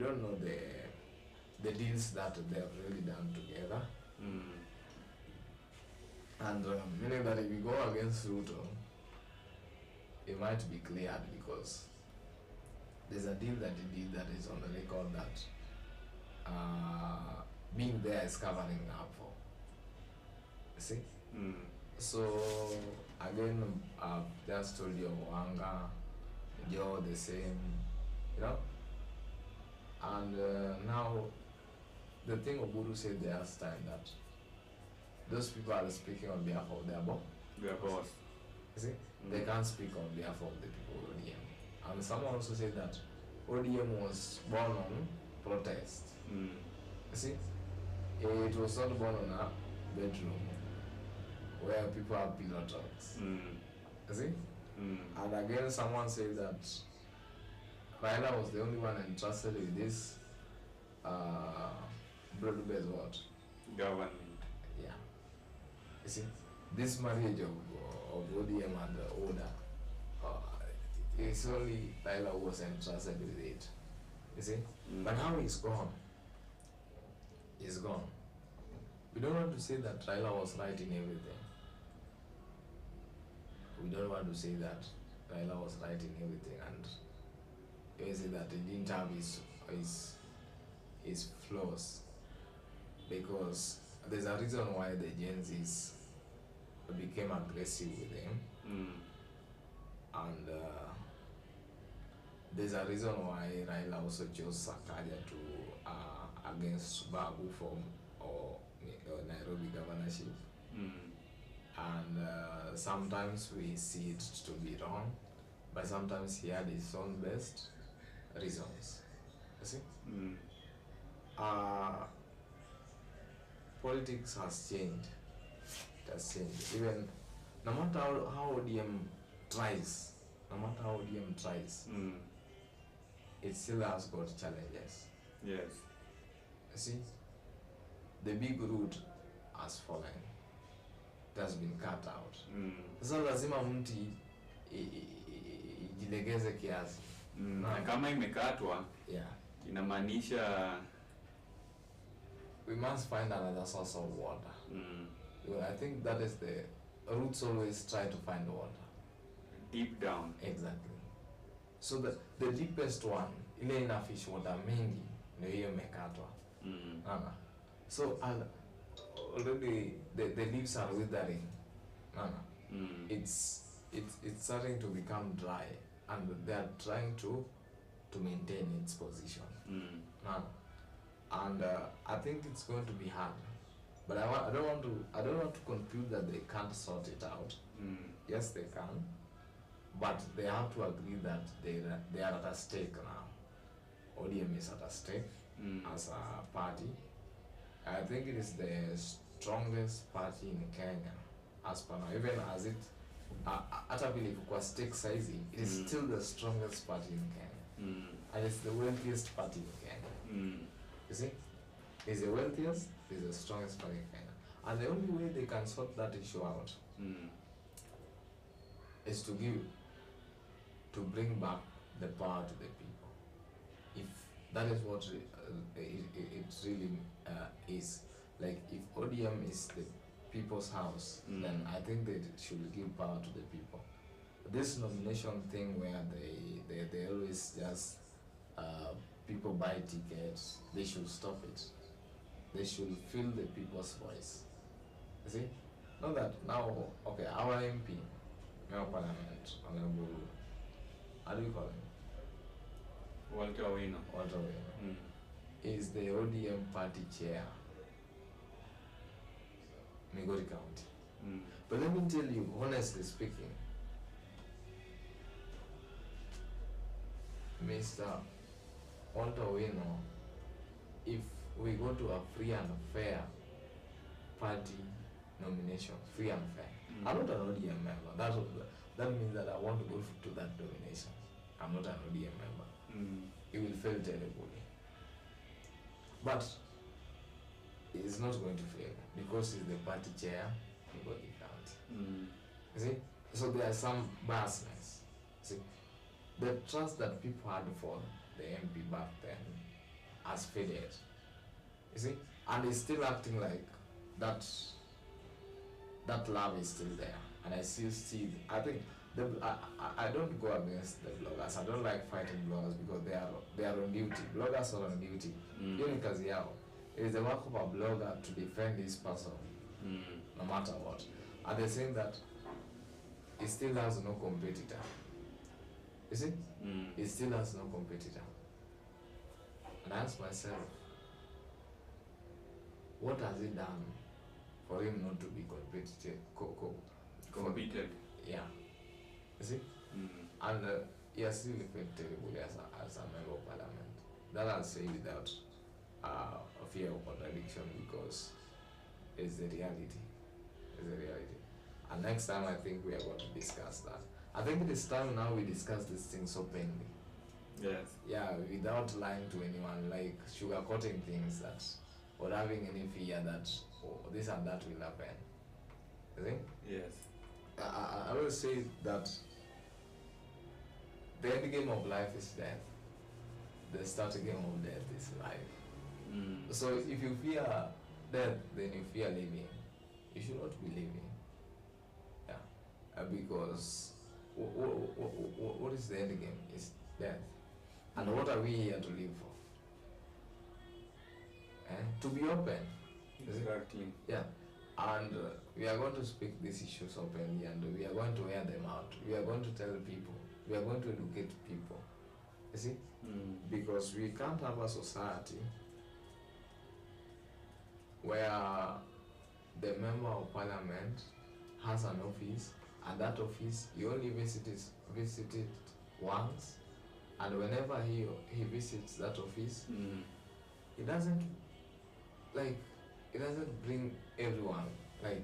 don't know the deals that they have really done together. And meaning that if we go against Ruto, it might be cleared because there's a deal that he did that is on the record that being there is covering up for. You see? So again, I've just told you Yanga, Joe the same, you know. And now the thing Oburu said the last time that those people are speaking on behalf of their boss. You see, they can't speak on behalf of the people of ODM. And someone also said that ODM was born on protest. You see, it was not born on a bedroom where people have pillow talks. You see? And again, someone said that Raila was the only one entrusted with this broad-based what? Government. Yeah. You see, this marriage of ODM and the Oda, it's only Raila who was entrusted with it. You see? But now he's gone. He's gone. We don't want to say that Raila was right in everything. We don't want to say that Raila was right in everything, and we say that he didn't have his flaws, because there's a reason why the Gen Zs became aggressive with him, and there's a reason why Raila also chose Sakaja to against Babu for or Nairobi governorship. And sometimes we see it to be wrong, but sometimes he had his own best reasons. You see? Politics has changed. It has changed. Even no matter how ODM tries, it still has got challenges. Yes. You see? The big root has fallen. It has been cut out. So lazima mti ijilegeze kiasi. Na kama imekatwa, inamaanisha we must find another source of water. I think that is the roots always try to find water. Deep down. Exactly. So the deepest one, ile ina fish water mingi, ndio hiyo imekatwa. So already the leaves are withering. It's starting to become dry, and they are trying to maintain its position. And I think it's going to be hard. But I don't want to conclude that they can't sort it out. Yes, they can, but they have to agree that they are at a stake now. ODM is at a stake as a party. I think it is the strongest party in Kenya as per now. Even as it, I believe kwa stake size, it is still the strongest party in Kenya, and it's the wealthiest party in Kenya. You see, it's the wealthiest, it's the strongest party in Kenya, and the only way they can sort that issue out is to bring back the power to the people. If that is what it really is. Like, if ODM is the people's house, then I think they should give power to the people. This nomination thing where they always just people buy tickets, they should stop it. They should feel the people's voice. You see? Not that now, okay, our MP, Member Parliament, Honorable, how do you call him? Walter Owino. Is the ODM party chair, Migori County. But let me tell you, honestly speaking, Mr. Walter Owino, if we go to a free and fair party nomination, free and fair, I'm not an ODM member. That means that I want to go to that nomination. I'm not an ODM member. It will fail terribly. But it's not going to fail because he's the party chair in Body County. You see? So there are some biasness. See? The trust that people had for the MP back then has faded. You see? And it's still acting like that love is still there. And I still see, I think, I don't go against the bloggers. I don't like fighting bloggers because they are on duty. Bloggers are on duty. Hiyo ni kazi yao. It is the work of a blogger to defend this person, no matter what. And they're saying that it still has no competitor. You see? It still has no competitor. And I ask myself, what has he done for him not to be competitive? Competed. Yeah. You see? And he has still felt terribly as a member of parliament. That I'll say without a fear of contradiction, because it's the reality. It's the reality. And next time I think we are going to discuss that. I think it is time now we discuss these things openly. Yes. Yeah, without lying to anyone, like sugarcoating things that, or having any fear that this and that will happen. You think? Yes. I will say that the end game of life is death. The starting game of death is life. So if you fear death, then you fear living. You should not be living. Yeah. Because what is the end game? It's death. And what are we here to live for? To be open. Exactly. Yeah. And we are going to speak these issues openly, and we are going to air them out. We are going to tell people. We are going to educate people. You see? Because we can't have a society where the member of parliament has an office, and that office he only visited once, and whenever he visits that office, it doesn't bring everyone, like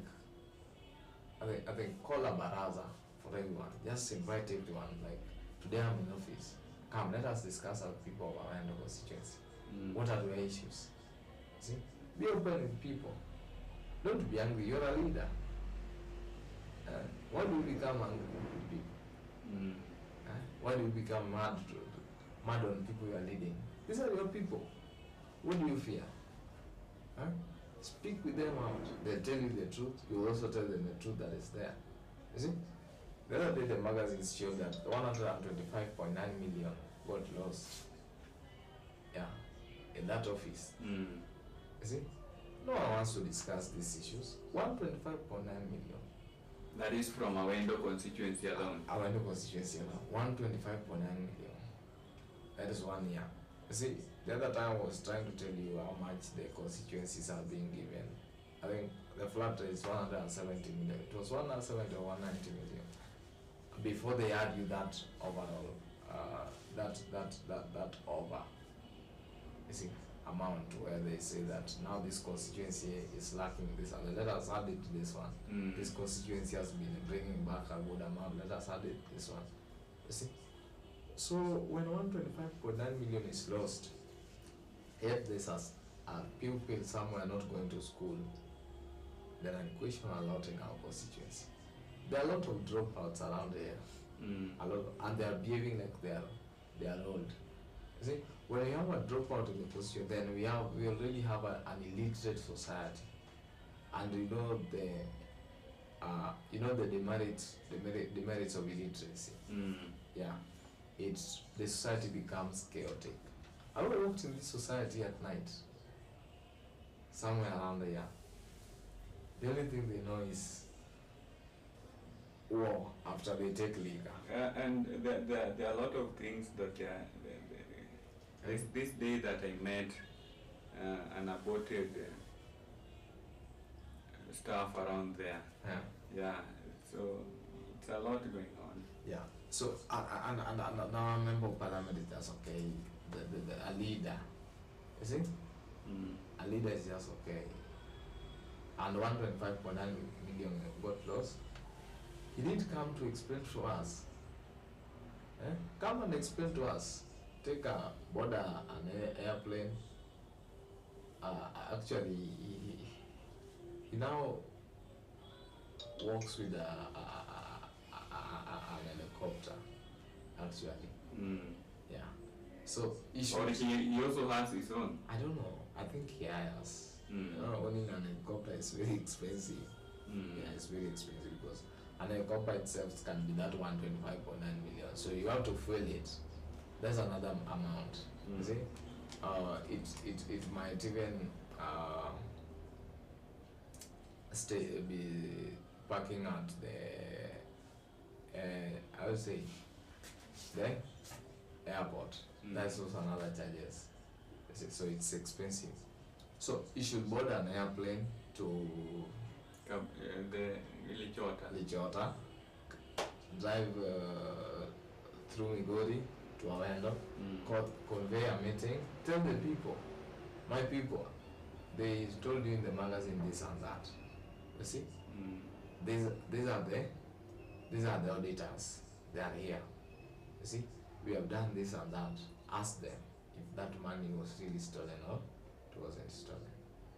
I think call a baraza for everyone. Just invite everyone, like, today I'm in office. Come, let us discuss our people of our end of constituency. What are their issues? See? Be open with people. Don't be angry, you're a leader. Why do you become angry with people? Why do you become mad on people you are leading? These are your people. What do you fear? Speak with them out. They'll tell you the truth. You will also tell them the truth that is there. You see? The other day the magazines showed that 125.9 million got lost. Yeah. In that office. You see? No one wants to discuss these issues. 125.9 million. That is from Awendo constituency alone. Awendo constituency alone. 125.9 million. That is 1 year. You see, the other time I was trying to tell you how much the constituencies are being given. I think the flat rate is 170 million. It was 170 or 190 million. Before they add you that overall, that over, you see, amount where they say that now this constituency is lacking this, and let us add it to this one. This constituency has been bringing back a good amount. Let us add it to this one. You see. So when 125.9 million is lost, yet there's a pupil somewhere not going to school, then I question a lot in our constituency. There are a lot of dropouts around here, a lot, and they are behaving like they are old. You see, when you have a dropout in the constituency, then we already have an illiterate society, and the demerits of illiteracy. Yeah. The society becomes chaotic. I worked in this society at night, somewhere around the year. The only thing they know is war after they take liquor. And there are a lot of things that this day that I met an aborted staff around there. Yeah. So it's a lot going on. Yeah. So and now a member of parliament is just okay. A leader, you see, a leader is just okay. And 125.9 million got lost. He didn't come to explain to us. Come and explain to us. Take a board an airplane. Actually, he now works with an helicopter. Actually, yeah. So or he also has his own. I don't know. I think he has. Owning an helicopter is very expensive. Yeah, it's very expensive because an helicopter itself can be that 125.9 million. So you have to fuel it. That's another amount. You see, it might even be parking at the I would say the airport. That's also another charges. So it's expensive. So you should board an airplane to the Lichota, drive through Migori to Awendo, convey a meeting, tell the people, my people, they told you in the magazine this and that. You see? These are the auditors. They are here. You see? We have done this and that. Ask them if that money was really stolen or it wasn't stolen.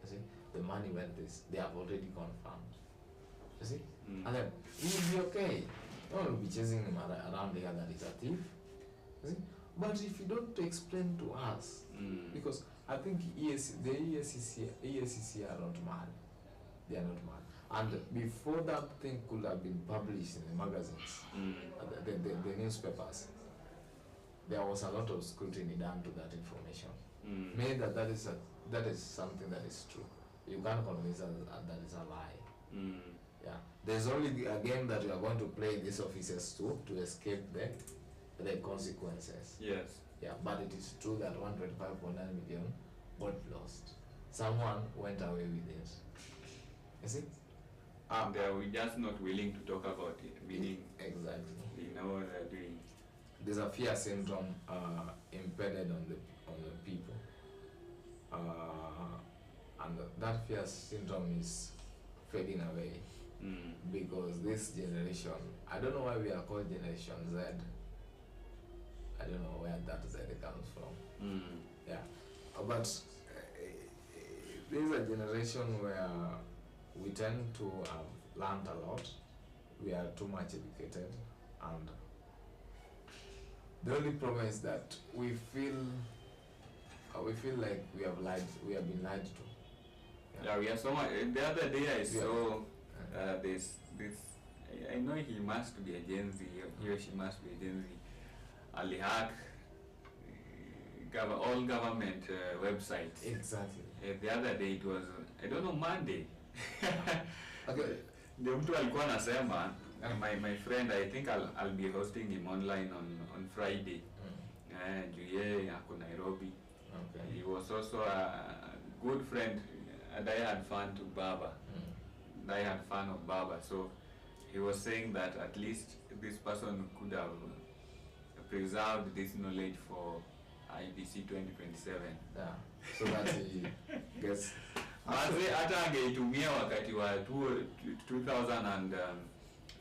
You see? The money went this. They have already confirmed. You see? And then he will be okay. No one will be chasing him around here that he's a thief. You see? But if you don't explain to us, because I think the ESCC are not mad. They are not mad. And before that thing could have been published in the magazines, the newspapers, there was a lot of scrutiny done to that information. Maybe that is something that is true. You can't convince us that is a lie. Yeah. There's only a game that we are going to play these officers to escape the consequences. Yes. Yeah, but it is true that 125.9 million got lost. Someone went away with it. You see? They are just not willing to talk about it, meaning exactly. They know what they're doing. There's a fear syndrome embedded on the people, and that fear syndrome is fading away because this generation, I don't know why we are called Generation Z. I don't know where that Z comes from. Yeah, but there's a generation where we tend to have learned a lot. We are too much educated, and the only problem is that we feel like we have been lied to. Yeah, we are so much. The other day I saw this. I know he must be a Gen Z. He or she must be a Gen Z. Ali hack all government websites. Exactly. The other day it was, I don't know, Monday. Okay. Ndio mtu alikuwa anasema my friend, I think I'll be hosting him online on Friday. Juu yeye ako Nairobi. Okay. He was also a good friend, a diehard fan to Baba. Diehard fan of Baba. So he was saying that at least this person could have preserved this knowledge for IBC 2027. Yeah. So that he gets. Manze hata angeitumia wakati wa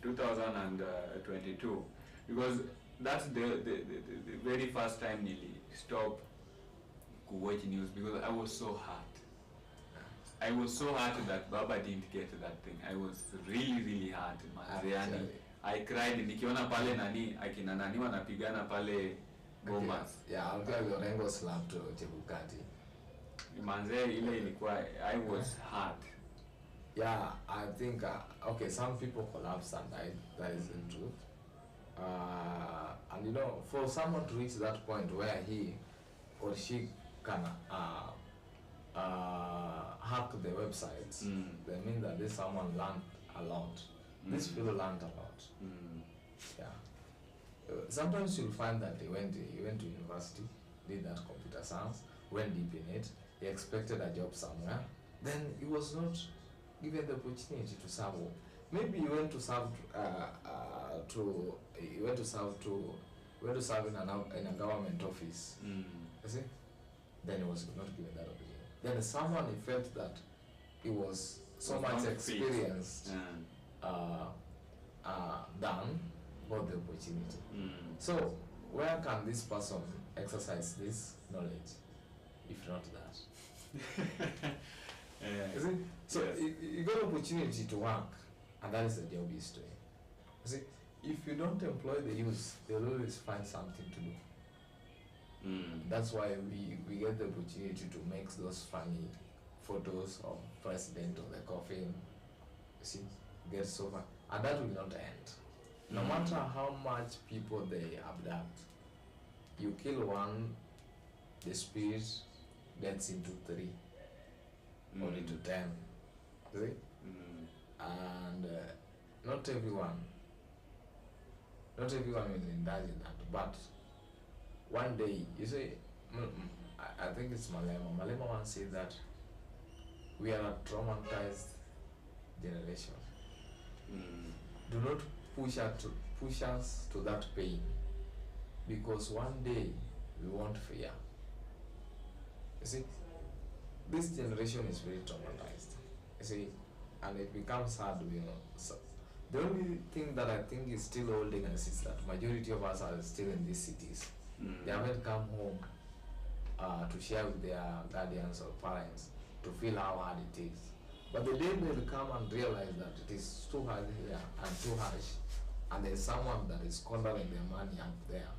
2022, because that's the very first time nili stop to watch news, because I was so hurt. I was so hurt that Baba didn't get that thing. I was really hurt, manze. I cried nikiona pale akina nani wanapigana pale Bomas. Yeah, I'll tell you, Rengo slapped Chebukati. Manze ile ilikuwa, I was hurt. Yeah, I think okay, some people collapsed and died. That is the truth. And for someone to reach that point where he or she can hack the websites, they mean that this someone learned a lot. These people learned a lot. Yeah. Sometimes you'll find that he went to university, did that computer science, went deep in it. He expected a job somewhere. Then he was not given the opportunity to serve. Maybe he went to serve in a government office. You see? Then he was not given that opportunity. Then someone, he felt that he was so much experienced, done, got the opportunity. So where can this person exercise this knowledge if not that? You see? So you got opportunity to work, and that is the job he's doing. You see, if you don't employ the youth, they'll always find something to do. that's why we get the opportunity to make those funny photos of president of the coffin. You see, get so far, and that will not end. No matter how much people they abduct, you kill one, the spirit gets into 3 or into 10. See? And not everyone will indulge in that, but one day, you see, I think it's Malema once said that we are a traumatized generation. Do not push us to that pain, because one day we won't fear. You see, this generation is very traumatized. You see, and it becomes hard, So the only thing that I think is still holding us is that majority of us are still in these cities. They haven't come home to share with their guardians or parents to feel how hard it is. But the day they'll come and realize that it is too hard here and too harsh, and there's someone that is squandering their money up there,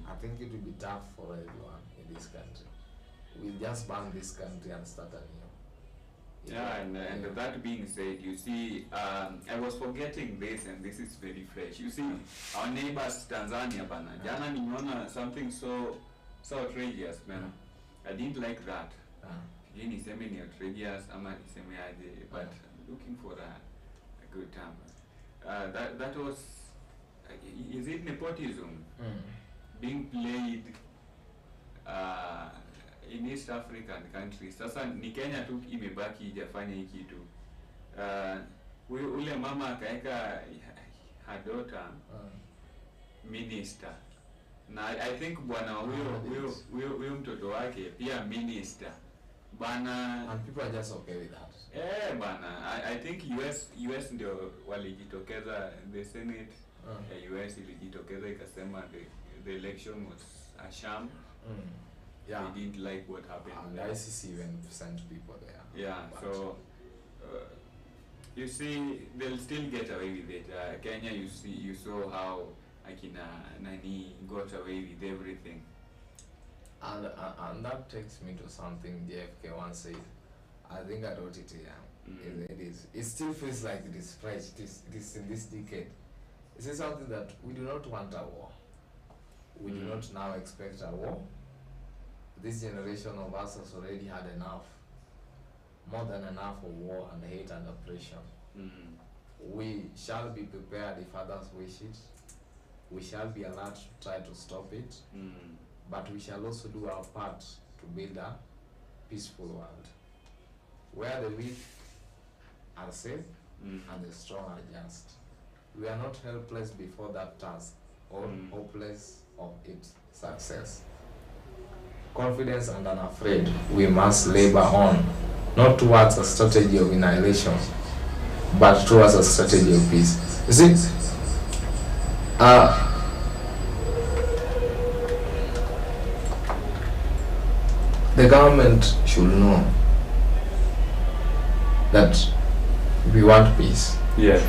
I think it will be tough for everyone in this country. We'll just ban this country and start anew. And that being said, you see, I was forgetting this, and this is very fresh. You see, our neighbors Tanzania, bana. Jana nimeona something so outrageous, man. I didn't like that. Niseme ni outrageous, ama niseme aje, but I'm looking for a good term. That was, is it nepotism? Being played in East African countries. Sasa ni Kenya tu imebaki ijafanya hii kitu. Ule mama akaeka her daughter minister. Na I think bwana huyo mtoto wake pia minister. Bana, and people are just okay with that. Bana, I think US ndio walijitokeza, the Senate US ilijitokeza ikasema the election was a sham. They didn't like what happened. And the ICC even sent people there. Yeah, so you see, they'll still get away with it. Kenya, you saw how Akina Nani got away with everything. And that takes me to something JFK once said. I think I wrote it here. It still feels like it is fresh. It is in this decade. It says something that we do not want a war. We do not now expect a war. This generation of us has already had enough, more than enough of war and hate and oppression. We shall be prepared if others wish it. We shall be alert to try to stop it. But we shall also do our part to build a peaceful world, where the weak are safe and the strong are just. We are not helpless before that task, or hopeless of its success. Confidence and unafraid, we must labor on, not towards a strategy of annihilation, but towards a strategy of peace. You see, the government should know that we want peace. Yeah.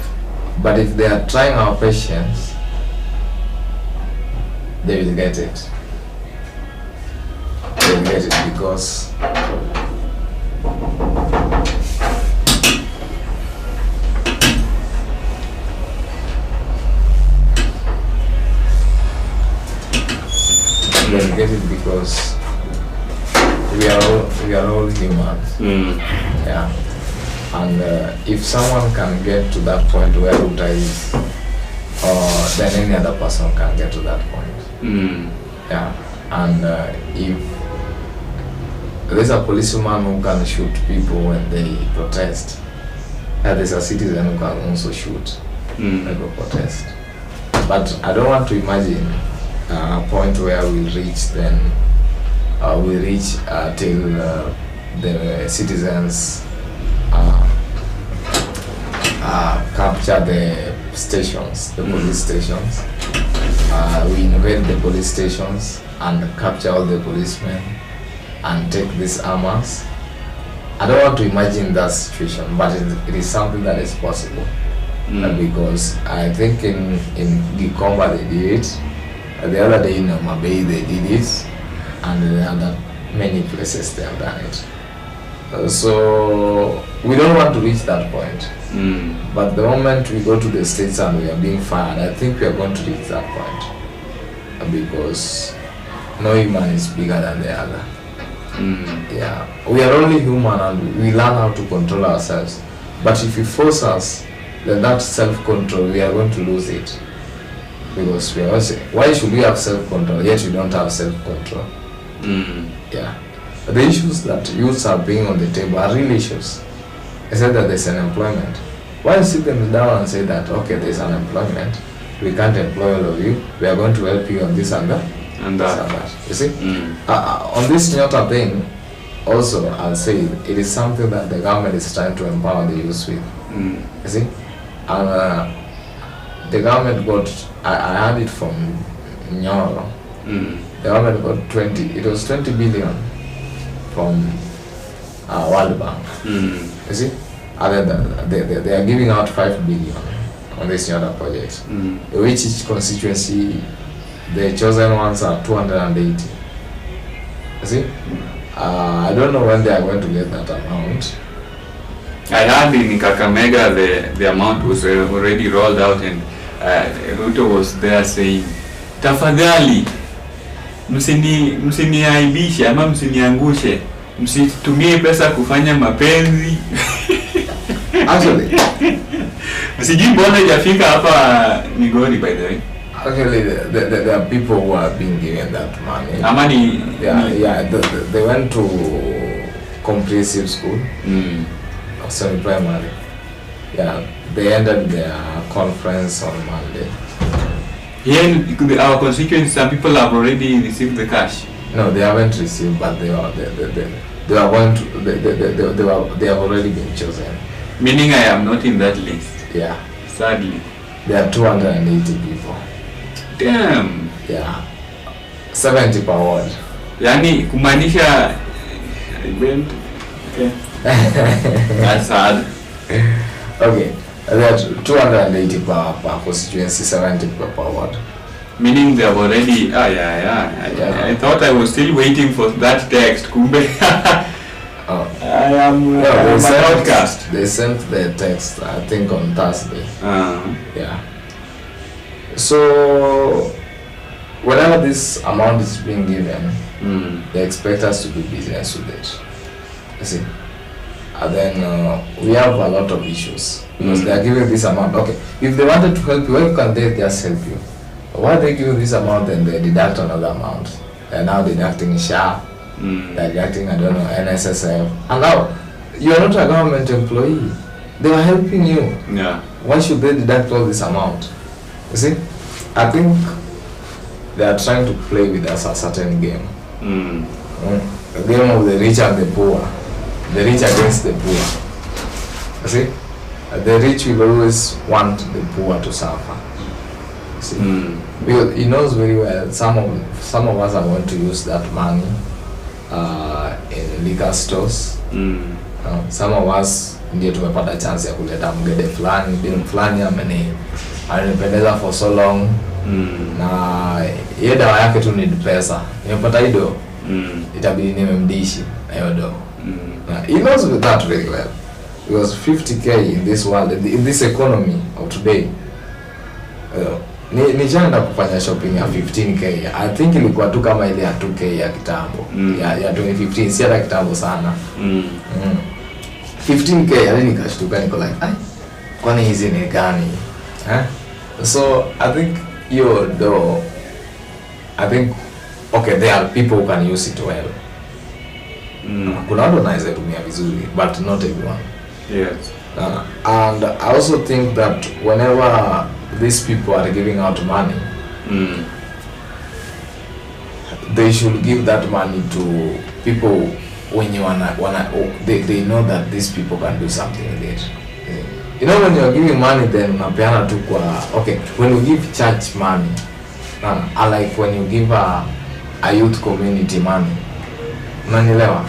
But if they are trying our patience, they will get it. They will get it because we are all humans. Yeah. And if someone can get to that point where Uta is, then any other person can get to that point. Yeah. And if there's a policeman who can shoot people when they protest, there's a citizen who can also shoot when they protest. But I don't want to imagine a point where we'll reach till the citizens capture the stations, the police stations. We invade the police stations and capture all the policemen and take these armors. I don't want to imagine that situation, but it is something that is possible. Because I think in Gikomba they did it. The other day in Mabei they did it. and there are many places they have done it. So we don't want to reach that point. But the moment we go to the States and we are being fired, I think we are going to reach that point. Because no human is bigger than the other. Yeah, we are only human and we learn how to control ourselves. But if you force us, then that self-control, we are going to lose it. Because we are also, why should we have self-control yet we don't have self-control? Yeah. The issues that youths are bringing on the table are real issues. I said that there's unemployment. Why sit them down and say that, okay, there's unemployment, we can't employ all of you, we are going to help you on this and that. And that. You see? On this Nyota thing, also, I'll say it is something that the government is trying to empower the youth with. You see? And the government got, I heard it from Nyoro, the government got 20 billion from World Bank. You see? And then they are giving out 5 billion on this Nyota project, which each constituency, the chosen ones are 280. You see? I don't know when they are going to get that amount. I heard in Kakamega the amount was already rolled out, and Ruto was there saying, tafadhali msiniaibishe ama msiniangushe, msitumie pesa kufanya mapenzi. Actually, sijui mbona hajafika hapa Migori, by the way. Actually, there are people who are being given that money. Amani, they went to comprehensive school, semi-primary. Yeah, they ended their conference on Monday. Here in our constituency, some people have already received the cash. No, they haven't received, but they are going to. They have already been chosen. Meaning, I am not in that list. Yeah. Sadly. There are 280 people. Damn. Yeah. 70 per ward. Yani kumaanisha event. Okay. That's sad. Okay. There are 280 per constituency, 70 per ward. Meaning they have already. I thought I was still waiting for that text. Kumbe. Oh. I am. They sent the text, I think, on Thursday. Yeah. So, whenever this amount is being given, they expect us to do business with it. You see? And then we have a lot of issues. Because they are giving this amount. Okay, if they wanted to help you, why can't they just help you? Why are they giving this amount, then they deduct another amount? They are now deducting SHA, they are deducting, I don't know, NSSF. And now, you are not a government employee. They are helping you. Yeah. Why should they deduct all this amount? You see, I think they are trying to play with us a certain game. A game of the rich and the poor. The rich against the poor. You see, the rich will always want the poor to suffer. You see, because he knows very well some of us are going to use that money in liquor stores. Some of us ndio tumepata chance ya kuleta mgede fulani, bin fulani amenipendeza for so long. Na yeye dawa yake tu ni pesa. Nimepata hiyo. Itabidi nimemdishi hiyo do. He knows that very well. Because 50k in this world, in this economy of today, nijaenda kufanya shopping ya 15k. I think ilikuwa tu kama ile ya 2k ya kitambo. Ya 2015, si hata kitambo sana. 15k, yani nikashtuka, niko like, kwani hizi ni gani? So I think okay, there are people who can use it well. Kuna watu wanaweza tumia vizuri, but not everyone. Yes. And I also think that whenever these people are giving out money, they should give that money to people when you they know that these people can do something with it. You know, when you're giving money, then unapeana tu kwa, okay, when you give church money, like when you give a youth community money, unanielewa?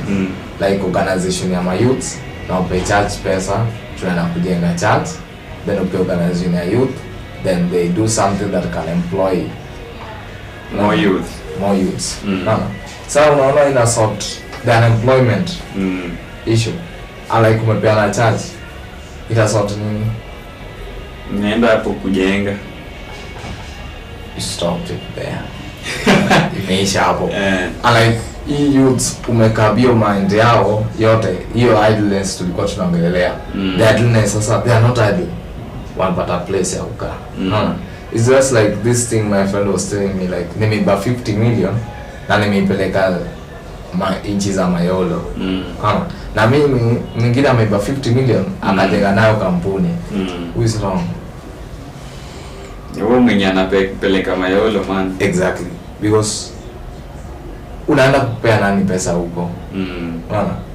Like organization ya youth, na upe church pesa, tunaenda kujenga church, then upe organization ya youth, then they do something that can employ more youth. more youths. Sasa unaona ina sort the unemployment issue. Unlike umepeana charge, ita sort nini? Naenda hapo kujenga. You stopped it there. Imeisha hapo. Unlike youths umekabio mind yao yote, hiyo idleness tulikuwa tunaongelelea. The idleness sasa, they are not idle. Wanapata place ya kukaa. It's just like this thing my friend was telling me, like nimeiba 50 million na nimeipeleka inchi za Mayolo. Na mimi mwingine ameiba 50 million akajenga nayo kampuni. Who is wrong? Wewe mwenye anapeleka Mayolo man. Exactly. Because unaenda kupea nani pesa huko?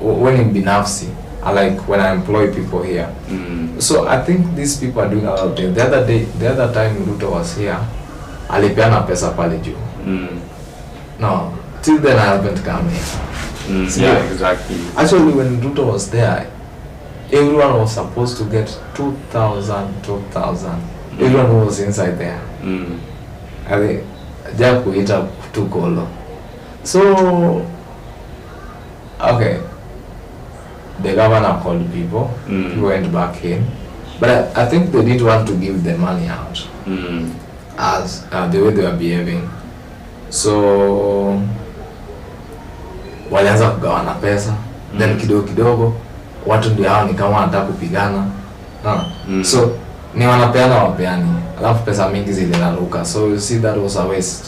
When in binafsi, I like when I employ people here. So I think these people are doing a lot of things. The other time Ruto was here, alipeana pesa pale juu. No, till then I haven't come here. Yeah, exactly. Actually, when Ruto was there, everyone was supposed to get 2,000. Everyone who was inside there. I think, just kuita tukolo. So, okay. The governor called people, who went back in, but I think they didn't want to give the money out as the way they were behaving. So walianza kugawana pesa, then kidogo watu ndio hao ni kama wanataka kupigana. So ni wanapeana wapeani, alafu pesa mingi zilinaruka. So you see that was a waste.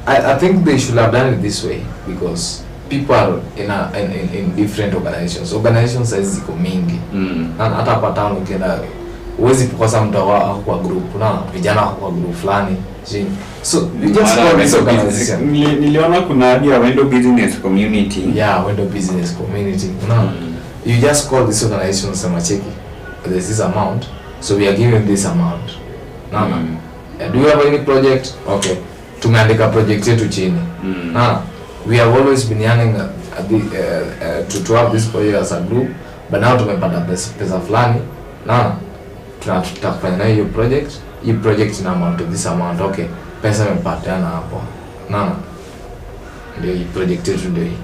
I think they should have done it this way because people are in different organizations. Organizations size ziko mingi. Hata hapa town ukienda uwezi kukosa mtu kwa group na vijana kwa group fulani. So you just call this organization. Niliona kuna hadi window business community. Yeah, window business community. You just call this organization sema cheki. There's this amount, so we are giving this amount. Do you have any project? Okay. Tumeandika project yetu chini. We have always been yearning to have this project as a group, but now tumepata pesa fulani. Tunataka na hiyo project. Hii project ina amount to this amount. Okay, pesa imepatana hapo. Ndio hii project yetu ndio hii.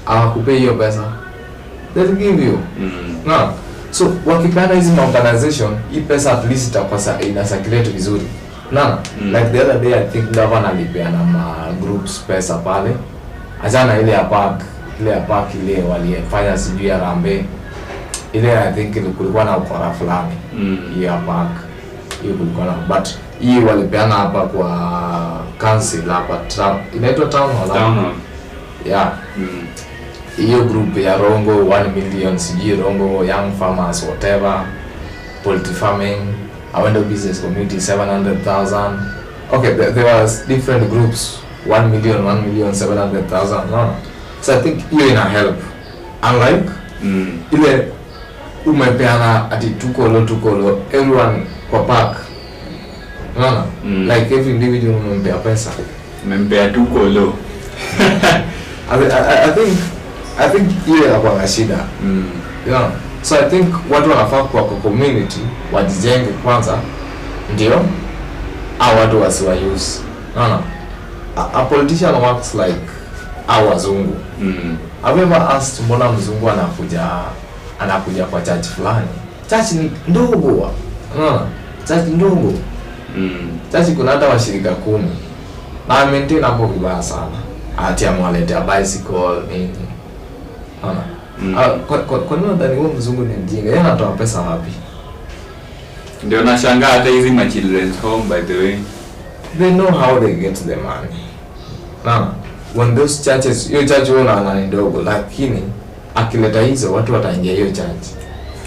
Akupe hiyo pesa. They'll give you. So wakipata hizi organization, hii pesa at least itakuwa ina circulate vizuri. Like the other day I think governor alipeana groups pesa pale. Achana ile ya park ile walifanya sijui ya Rambe. Ile I think kulikuwa na ukora fulani. Hiyo ya park. Hiyo kulikuwa na, but hii walipeana hapa kwa council hapa inaitwa town hall. Yeah. Hiyo group ya Rongo 1 million sijui Rongo young farmers whatever, poultry farming, window business community 700,000. Okay, there was different groups 1 million 700,000. So I think hiyo ina help. Unlike ile umepeana ati tukolo everyone kwa park. Like every individual umempea pesa. Umempea tukolo. I think hiyo inakuwa shida. So I think watu wanafaa kwa community wajijenge kwanza ndio au watu wasiwa use. A politician works like our wazungu. I've ever asked mbona mzungu anakuja kwa church fulani. Church ni ndogo. Church ndogo. Church kuna hata washirika 10. Na maintain hapo vibaya sana. Ati amwaletea bicycle nini. Kwa nini nadhani huo mzungu ni mjinga? Yeye anatoa pesa wapi? Ndio nashangaa hata hizi my children's home by the way. They know how they get the money. When those churches, hiyo church wao ni ndogo lakini akileta hizo watu wataingia hiyo church.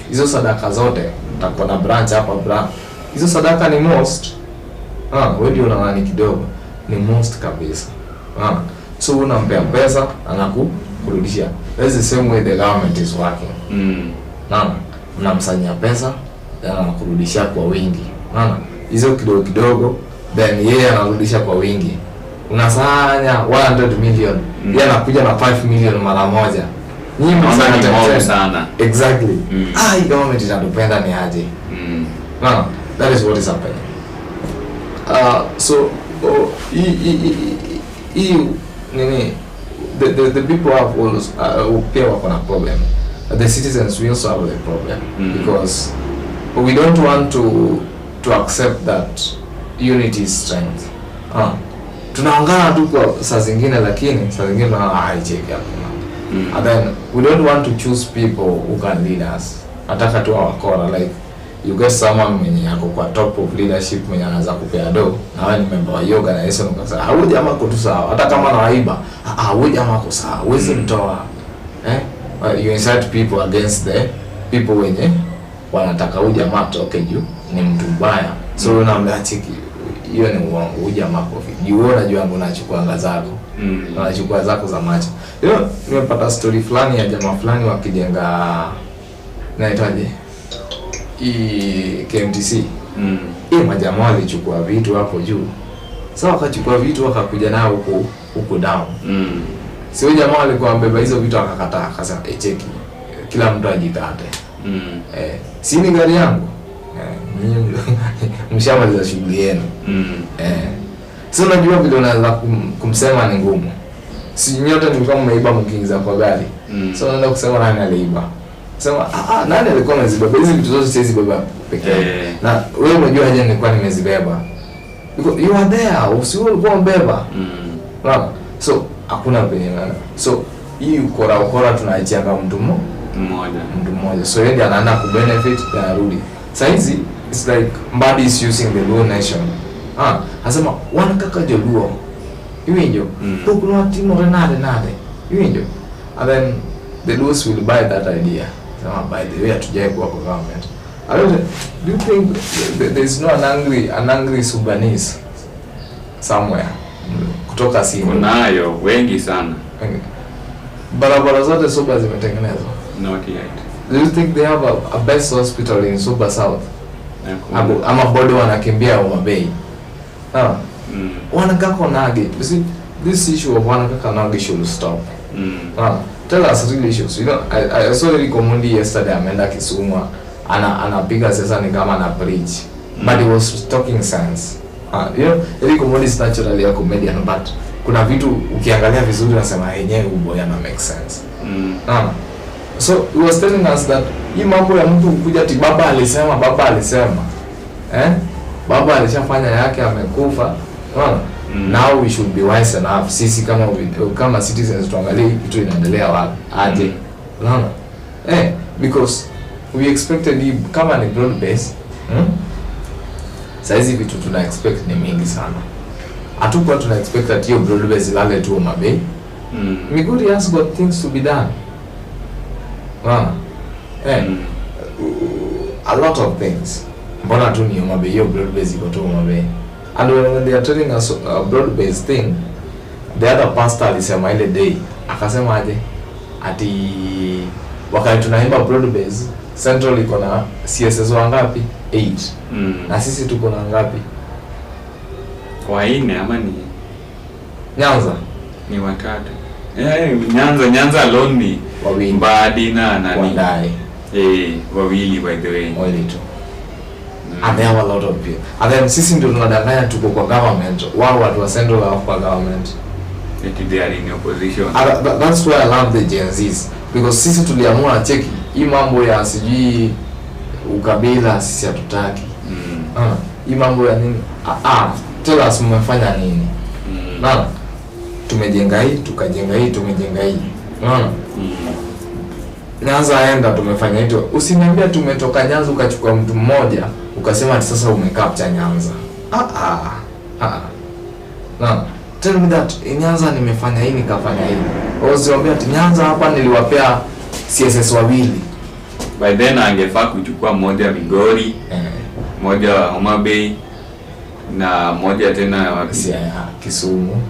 Hizo sadaka zote utakuwa na branch hapa branch. Hizo sadaka ni most. Wewe ndio unaona kidogo. Ni most kabisa. So unampea pesa anakurudishia. That's the same way the government is working. Unamsanyia pesa anakurudishia kwa wingi. Hizo kidogo then yeye anarudisha kwa wingi. Unasanya 100 million, yeye anakuja na 5 million mara moja. Nyinyi mnasanya sana. Exactly. Hii government inatupenda ni aje. That is what is happening. So the people have always pia wako na problem. The citizens will also have the problem because we don't want to accept that unity is strength. Tunaongana tu kwa saa zingine, lakini saa zingine haicheki hapo. And then we don't want to choose people who can lead us. Nataka tu wakora, like you get someone mwenye yako kwa top of leadership, mwenye anaweza kupea do na wewe ni member wa yoga na Yesu ukasema huyu jamaa ako tu sawa, hata kama anaiba huyu jamaa ako sawa, huwezi mtoa. You incite people against the people wenye wanataka huyu jamaa toke juu ni mtu mbaya. So unaambia chiki hiyo ni uongo, huyu jamaa kofi juu unajua ngo unachukua anga zako unachukua zako za macho. Nimepata story fulani ya jamaa fulani wakijenga naitaje KMTC. Majamaa walichukua vitu hapo juu. Sasa wakachukua vitu wakakuja nao huko down. Sio jamaa alikuwa ambeba hizo vitu akakataa, akasema cheki kila mtu ajikate. Si ni gari yangu. Mshamaliza shughuli yenu. Sio unajua vile unaweza kumsema ni ngumu. Si nyote nilikuwa mmeiba mkiingiza kwa gari. So unaenda kusema nani aliiba. Sema nani alikuwa amezibeba hizi vitu zote, siwezi beba peke yangu. Na wewe unajua aje nilikuwa nimezibeba. Because you are there, usiwe ulikuwa mbeba. So hakuna penye nani. So hii ukora tunaachia kama mtu mmoja. So yeye anaenda ku benefit na arudi. Saizi it's like Mbadi is using the Luo nation. Anasema wanakaka Luo. Hiyo kuna timu nade. Hiyo. And then the Luos will buy that idea. By the way, hatujai kuwa kwa government. Do you think there is no an angry Sudanese somewhere kutoka Simba? Kunayo wengi sana. Barabara zote Suba zimetengenezwa? Not yet. Do you think they have a best hospital in Suba South? Ama bado wanakimbia Homa Bay? Wanakaka nage. You see, this issue of wanakaka nage should stop. Tell us real issues. You know, I saw Eric Omondi yesterday, ameenda Kisumu, anapiga sasa ni kama na preach. But he was talking sense. You know, Eric Omondi is naturally a comedian, but kuna vitu ukiangalia vizuri unasema yenyewe uboya na make sense. So he was telling us that hii mambo ya mtu kuja ati baba alisema. Baba alishafanya yake, amekufa. Now we should be wise enough. Sisi kama citizens tuangalie kitu inaendelea wapi aje. Because we expected kama ni broad base. Saizi vitu tuna expect ni mingi sana. Hatukuwa tuna expect that hiyo broad base ilale tu Homa Bay. Migori has got things to be done. A lot of things. Mbona tu ni Homa Bay, hiyo broad base iko tu Homa Bay. And when they are telling us a broad-based thing, the other pastor alisema ile day, akasema aje, ati wakati tunaimba broad-based, Central iko na CSS wangapi? 8. Na sisi tuko na ngapi? 4 ama ni? Nyanza ni 3. Nyanza alone ni wawili. Mbadi na nani? Wandai. Wawili by the way. Wawili tu. And they have a lot of people. And then sisi ndio tunadanganya tuko kwa government. Wao watu wa Central wako kwa government. They are in opposition. That's why I love the Gen Zs. Because sisi tuliamua cheki hii mambo ya sijui ukabila sisi hatutaki. Hii mambo ya nini? Tell us mmefanya nini? Tumejenga hii, tukajenga hii, tumejenga hii. Nyanza aenda tumefanya hito. Usiniambia tumetoka Nyanza ukachukua mtu mmoja ukasema ati sasa umecapture Nyanza. Tell me that Nyanza nimefanya hii nikafanya hii. Usiambia ati Nyanza hapa niliwapea CSS wawili. By then angefaa kuchukua mmoja Migori, mmoja Homa Bay na mmoja tena Kisumu.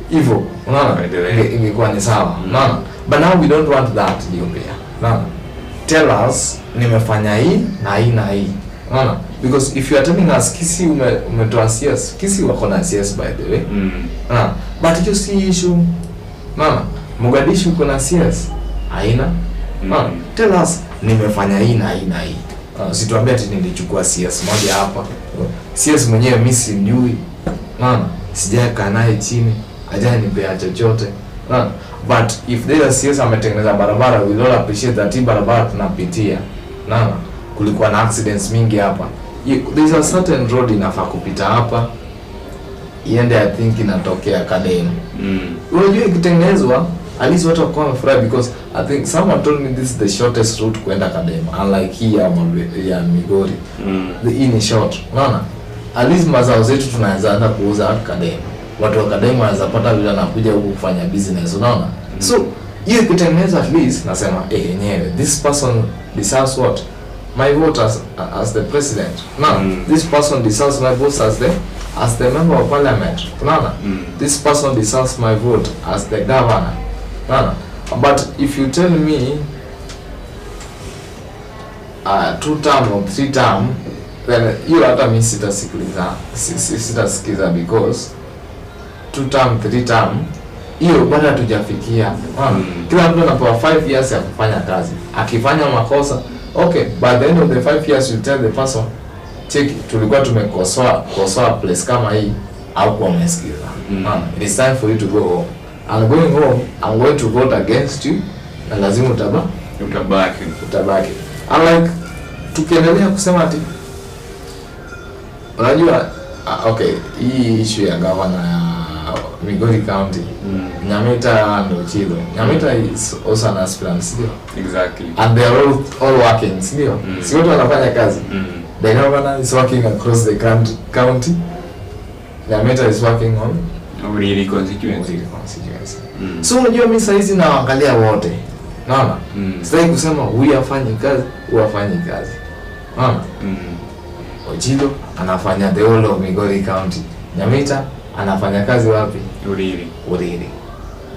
Hivyo, unaona? Ingekuwa ni sawa. Unaona? But now we don't want that, Unaona? Tell us nimefanya hii na hii na hii. Unaona? Because if you are telling us Kisi umetoa CS, Kisi wako na CS by the way. But you see issue. Unaona? Mogadishu kuna CS. Haina. Tell us nimefanya hii na hii na hii. Usituambie ati nilichukua CS moja hapa CS mwenyewe mimi simjui. Unaona? Sijakaa naye chini, hajanipea chochote. Unaona? But if there is CS ametengeneza barabara, we all appreciate that barabara tunapitia. Unaona? Kulikuwa na accidents mingi hapa. There's a certain road inafaa kupita hapa. Iende I think inatokea Kadem. Unajua ikitengenezwa at least watu wako wamefurahi because I think someone told me this is the shortest route kwenda Kadem, unlike here ya Migori. The in short. Unaona? At least mazao zetu tunaweza hata kuuza Kadem. Watu wa Kadem wanaweza pata vile wanakuja huku kufanya business, unaona? So hiyo ikitengenezwa at least nasema yenyewe this person deserves what? My vote as the president. Now, this person deserves my vote as the member of parliament. Unaona? This person deserves my vote as the governor. Unaona? But if you tell me 2 term or 3 term, then you hata mimi sitasikiza because 2 term 3 term hiyo bado hatujafikia. Kila mtu anapewa 5 years ya kufanya kazi. Akifanya makosa, okay, by the end of the 5 years you tell the person, check, tulikuwa tumekosoa place kama hii au kwa umesikiza. It is time for you to go home. I'm going home, I'm going to vote against you, na lazima utabaki. Unlike tukiendelea kusema ati unajua okay, hii issue ya governor ya Migori County, Nyamita ndo Chilo. Nyamita is also an aspirant, sio? Exactly. And they are all working, sio? Si wote wanafanya kazi. The governor is working across the county. Nyamita is working on really constituency. So unajua mimi saizi naangalia wote. Unaona? Sitaki kusema huyu afanye kazi, huyu afanye kazi. Unaona? Ochilo anafanya the whole of Migori County. Nyamita anafanya kazi wapi? Uriri.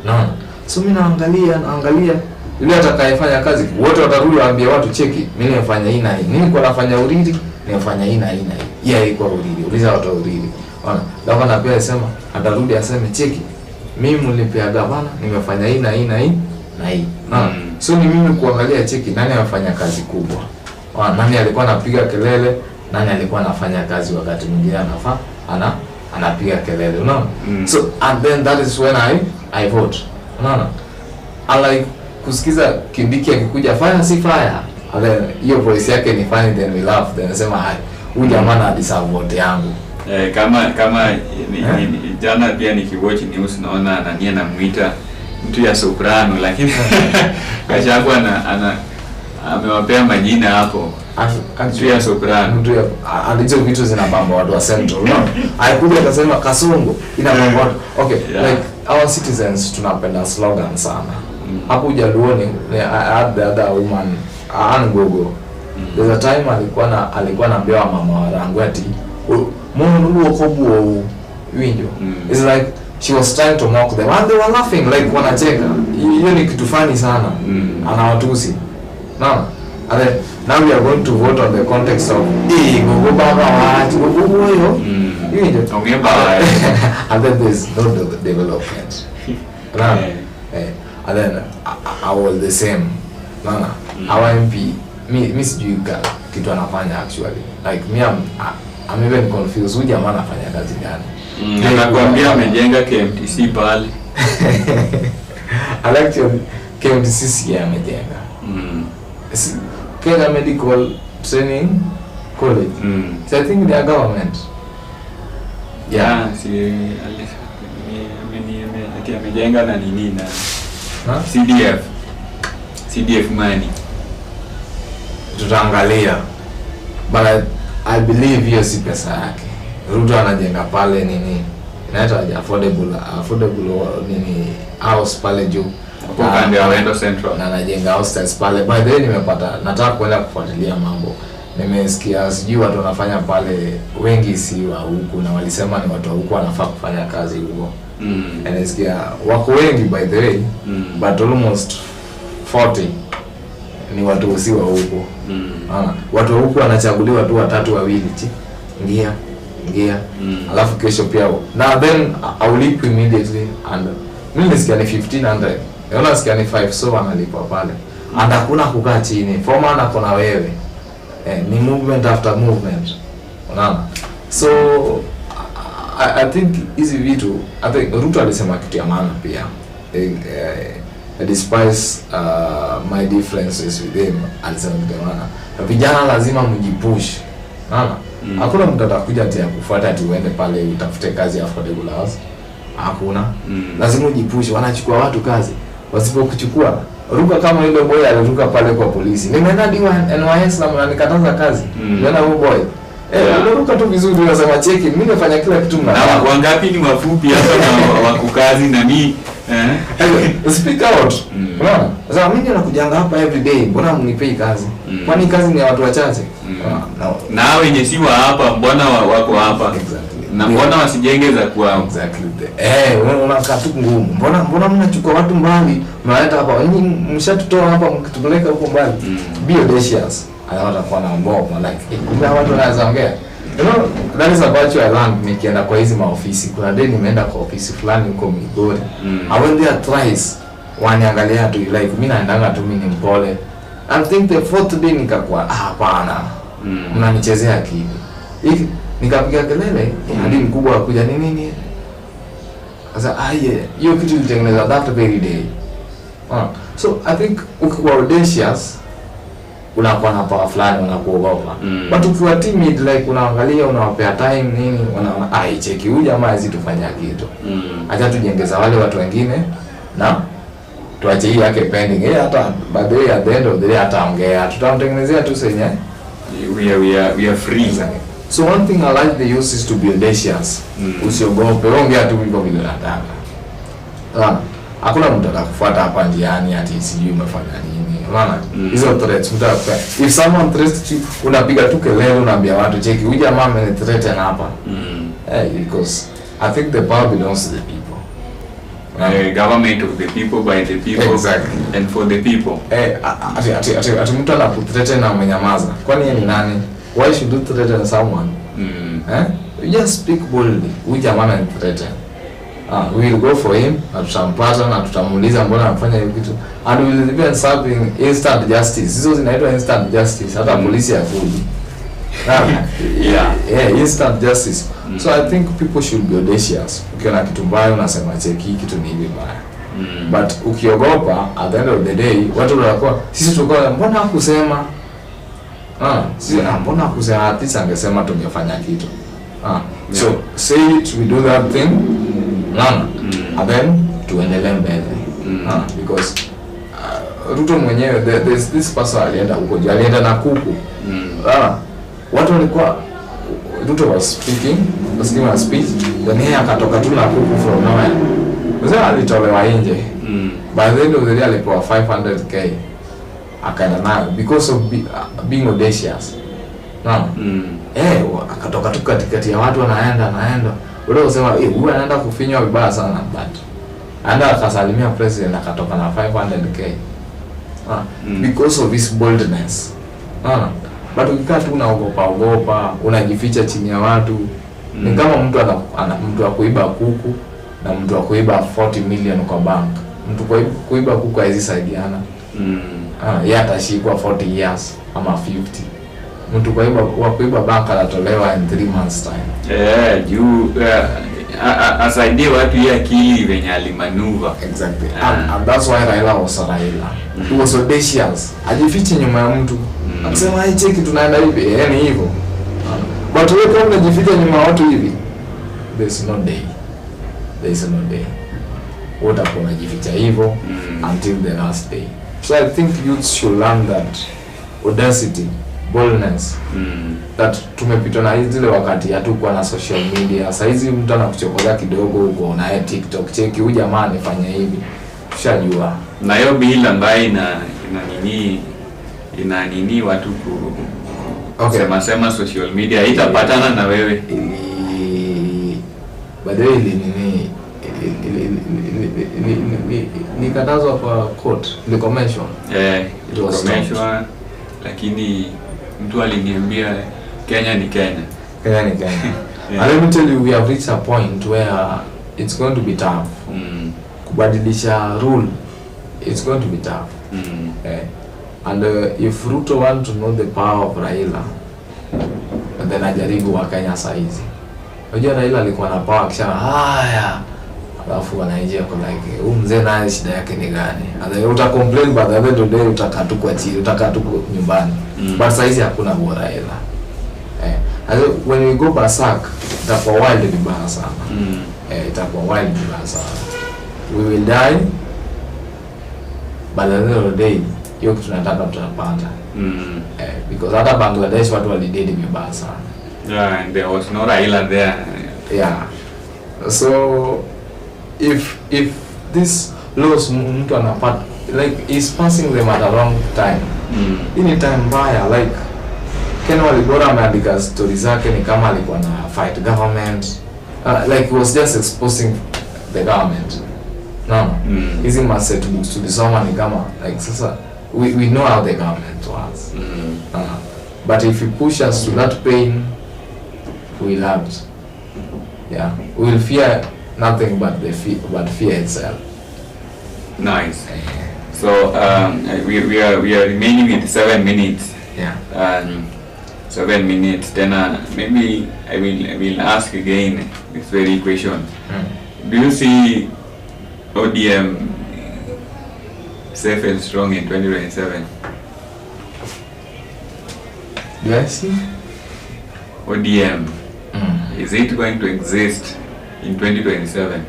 Unaona? So mimi naangalia yule atakayefanya kazi, wote watarudi waambie watu cheki, mimi nimefanya hii na hii. Mimi niko nafanya Uriri, nimefanya hii na hii na hii. Yeye iko Uriri. Uliza watu wa Uriri. Unaona? Gavana pia asema, atarudi aseme cheki, mimi mlipea gavana, nimefanya hii na hii na hii na hii. Unaona? So ni mimi kuangalia cheki nani anafanya kazi kubwa. Nani alikuwa anapiga kelele, nani alikuwa anafanya kazi wakati mwingine anapiga kelele, unaona? So and then that is when I vote. Unaona? Unlike kusikiza Kindiki akikuja fire si fire. Ale hiyo voice yake ni funny, then we laugh, then nasema hai, huyu jamaa ana deserve vote yangu. Kama jana pia nikiwatch news naona nani anamuita mtu ya soprano, lakini Gachagua amewapea majina hapo. Mtu ya soprano. Mtu ya alizo vitu zinabamba watu wa Central, unaona? Alikuja akasema Kasongo inabamba watu. Okay, like our citizens tunapenda slogan sana. Hapo Jaluoni I had the other woman Angogo. There's a time alikuwa anaambia mama warangu ati Mungu okobuo winjo. It's like she was trying to mock them and they were laughing like wanacheka. Hiyo ni kitu funny sana. Anawatusi. Now, and then now we are going to vote on the context of gogo baba wa gogo hiyo. Winjo. And then there's no development. Now, and then our the same. Nana, our MP Miss Juga kitu anafanya actually. Like me I'm even confused. Huyu jamaa anafanya kazi gani? Anakuambia amejenga KMTC pale. Actually KMTC amejenga. Kenya Medical Training College. So I think they are government. Yeah, amejenga na nini na CDF money. Tutaangalia. But I believe hiyo si pesa yake. Ruto anajenga pale nini? Inaitwa affordable nini house pale juu. Hapo kando ya Wendo Central. Na anajenga hostels pale. By the way nataka kwenda kufuatilia mambo. Nimesikia sijui watu wanafanya pale wengi si wa huku na walisema ni watu wa huku wanafaa kufanya kazi huko. Nasikia wako wengi by the way. But almost 40 ni watu usi wa huko. Watu wa huko wanachaguliwa tu 3 wawili ngia. Alafu kesho pia na then I will leap immediately and mimi nisikia ni 1500. Naona nisikia ni 5 so wanalipa pale. And hakuna kukaa chini. Forma na kuna wewe. Ni movement after movement. Unaona? So I think hizi vitu, I think Ruto alisema kitu ya maana pia. Despite my differences with him, alisema kitu ya maana. Vijana lazima mjipush. Naona? Hakuna mtu atakuja ati akufuata ati uende pale utafute kazi affordable hours. Hakuna. Lazima ujipush, wanachukua watu kazi. Wasipokuchukua, ruka kama yule boy aliruka pale kwa polisi. Nimeenda NYS na mnanikataza kazi. Unaona huyo boy. Unaruka tu vizuri unasema cheki, mimi nafanya kila kitu mna. Na wangapi ni mafupi hapa na wako kazi na mimi speak out. Unaona? Sasa mimi nakujanga hapa every day, mbona mnipei kazi? Kwani kazi ni ya watu wachache? Na wenye si wa hapa mbona wako hapa? Exactly. Na mbona wasijenge za kwa exactly. Unakaa tu ngumu. Mbona mnachukua watu mbali, mnaleta hapa. Nyinyi mshatutoa hapa mkitupeleka huko mbali. Be audacious. Anaona kwa na mbao like kuna watu wanaweza ongea. You know, that is about you I learned nikienda kwa hizi maofisi. Kuna day nimeenda kwa ofisi fulani huko Migori. I went there twice. Waniangalia tu like mimi naendanga tu mimi ni mpole. I think the fourth day nikakuwa hapana. Mnanichezea akili. Nikapiga kelele, hadi mkubwa akuja nini? Sasa hiyo kitu ilitengeneza that very day. So I think ukiwa audacious unakuwa na power fulani, unakuogopa. But ukiwa timid like unaangalia, unawapea time nini, unaona cheki huyu jamaa hizi tufanya kitu. Acha tujengeza wale watu wengine na tuache hii yake pending. Hata by the way at the end of the day ataongea, tutamtengenezea tu senye we are free. So one thing I like the youth is to be audacious. Usiogope, ongea tu hivyo vile unataka. Hakuna mtu atakufuata hapa njiani ati sijui umefanya nini. Unaona? Hizo threats mtaka. If someone threats you, unapiga tu kelele, unaambia watu cheki huyu jamaa amenithreaten hapa. Because I think the power belongs to the people. Government of the people, by the people, exactly. And for the people. Ati mtu anakuthreaten na mnyamaza. Kwani yeye ni nani? Why should you threaten someone? You just speak boldly. Huyu jamaa anithreaten. We will go for him, na tutampata na tutamuuliza mbona anafanya hiyo kitu. And we will even serving instant justice. Hizo zinaitwa instant justice. Hata polisi hakuji. Instant justice. So I think people should be audacious. Ukiona kitu mbaya unasema cheki kitu ni hivi mbaya. But ukiogopa, at the end of the day, watu wanakuwa sisi tulikuwa mbona hakusema? Mbona hakusema? At least angesema tungefanya kitu. So say it, we do that thing. And then tuendelee mbele. Because Ruto mwenyewe there's this person alienda huko, alienda na kuku. Watu walikuwa Ruto was speaking, was giving a speech, then yeye akatoka tu na kuku from nowhere. Sasa alitolewa nje. By the end of the day alipewa 500k. Akaenda nayo because of being audacious. Akatoka tu katikati ya watu anaenda. Ule usema huyu anaenda kufinywa vibaya sana, but anaenda akasalimia president akatoka na 500k. Because of his boldness. But ukikaa tu unaogopa, unajificha chini ya watu. Ni kama mtu mtu wa kuiba kuku na mtu wa kuiba 40 million kwa bank. Mtu kuiba kuku hizi saidiana. Yeye atashikwa 40 years ama 50. Mtu wa kuiba bank atatolewa in 3 months time. Asaidie watu ya akili venye alimanuva. Exactly. And that's why Raila was Raila. He was audacious. Ajifiche nyuma ya mtu. Akisema cheki tunaenda hivi, ni hivyo. But wewe kama unajificha nyuma ya watu hivi, there's no day. Utakuwa unajificha hivyo until the last day. So I think youth should learn that audacity, boldness. That tumepitwa na zile wakati hatukuwa na social media. Sasa hizi mtu anakuchokoza kidogo huko na TikTok, cheki huyu jamaa anafanya hivi. Ushajua. Na hiyo bila ambaye ina nini watu sema social media itapatana na wewe. Baadaye ni katazo kwa court, ni commission. It was commission, lakini mtu aliniambia Kenya ni Kenya. And let me tell you, we have reached a point where it's going to be tough. Kubadilisha rule, it's going to be tough. And if Ruto want to know the power of Raila, and then ajaribu wa Kenya saizi. Unajua Raila alikuwa na power kisha haya. Alafu wanaingia kwa like huyu mzee naye shida yake ni gani? Hata uta complain but the end of the day utakaa tu kwa chini, utakaa tu nyumbani. But saizi hakuna bora Raila. When we go basak, itakuwa wild vibaya sana. Itakuwa wild vibaya sana. We will die, but at the end of the day, hiyo kitu tunataka tutapata. Because hata Bangladesh watu walidedi vibaya sana. Yeah, and there was no Raila there. Yeah. So if this laws mtu anapata like is passing them at a wrong time. Ini time mbaya like Ken Walibora ameandika story zake ni kama alikuwa na fight government. Like he was just exposing the government. No. Hizi message books tulisoma ni kama like sasa we know how the government was. But if you push us to that pain, we'll have it. Yeah. We'll fear nothing but fear itself. Nice. So we are remaining with 7 minutes. Yeah. 7 minutes. Then maybe I will ask again this very question. Do you see ODM safe and strong in 2027? Do I see? ODM. Is it going to exist in 2027?